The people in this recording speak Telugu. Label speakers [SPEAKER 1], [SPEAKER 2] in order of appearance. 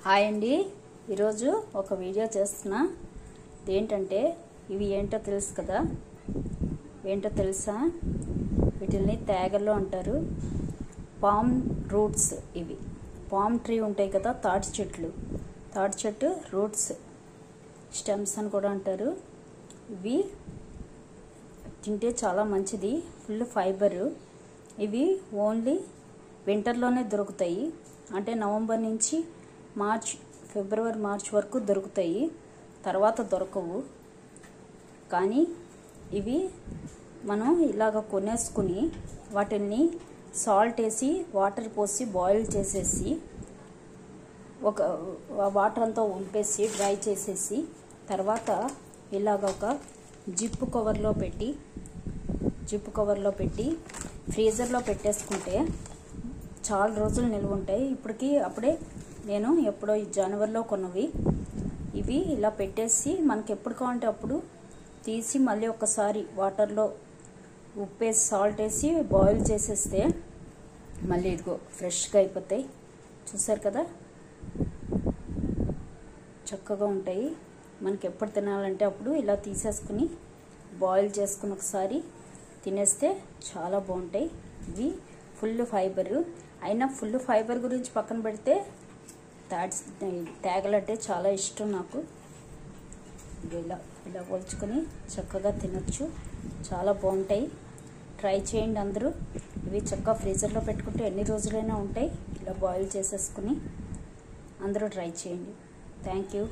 [SPEAKER 1] హాయ్ అండి, ఈరోజు ఒక వీడియో చేస్తున్నా. ఏంటంటే ఇవి ఏంటో తెలుసు కదా, ఏంటో తెలుసా? వీటిని తేగలు అంటారు. Palm roots. ఇవి పామ్ ట్రీ ఉంటాయి కదా, తాటి చెట్టు రూట్స్, స్టెమ్స్ అని కూడా అంటారు. ఇవి తింటే చాలా మంచిది, ఫుల్ ఫైబరు. ఇవి ఓన్లీ వింటర్లోనే దొరుకుతాయి. అంటే నవంబర్ నుంచి ఫిబ్రవరి మార్చ్ వరకు దొరుకుతాయి, తర్వాత దొరకవు. కానీ ఇవి మనం ఇలాగ కొనేసుకుని వాటిని సాల్ట్ వేసి వాటర్ పోసి బాయిల్ చేసేసి ఒక వాటర్ అంతా ఉంపేసి డ్రై చేసేసి తర్వాత ఇలాగ ఒక జిప్పు కవర్లో పెట్టి ఫ్రీజర్లో పెట్టేసుకుంటే చాలా రోజులు నిల్వ ఉంటాయి. అప్పుడే నేను ఎప్పుడో జనవరిలో కొన్నవి. ఇవి ఇలా పెట్టేసి మనకి ఎప్పుడు కావాలంటే అప్పుడు తీసి మళ్ళీ ఒకసారి వాటర్లో ఉప్పేసి సాల్ట్ వేసి బాయిల్ చేసేస్తే మళ్ళీ ఇదిగో ఫ్రెష్గా అయిపోతాయి. చూసారు కదా, చక్కగా ఉంటాయి. మనకి ఎప్పుడు తినాలంటే అప్పుడు ఇలా తీసేసుకుని బాయిల్ చేసుకుని ఒకసారి తినేస్తే చాలా బాగుంటాయి. ఇవి ఫుల్ ఫైబరు. అయినా ఫుల్ ఫైబర్ గురించి పక్కన పెడితే తేగలంటే చాలా ఇష్టం నాకు. ఇలా పోల్చుకొని చక్కగా తినొచ్చు, చాలా బాగుంటాయి. ట్రై చేయండి అందరూ. ఇవి చక్కగా ఫ్రీజర్లో పెట్టుకుంటే ఎన్ని రోజులైనా ఉంటాయి. ఇలా బాయిల్ చేసేసుకుని అందరూ ట్రై చేయండి. Thank you.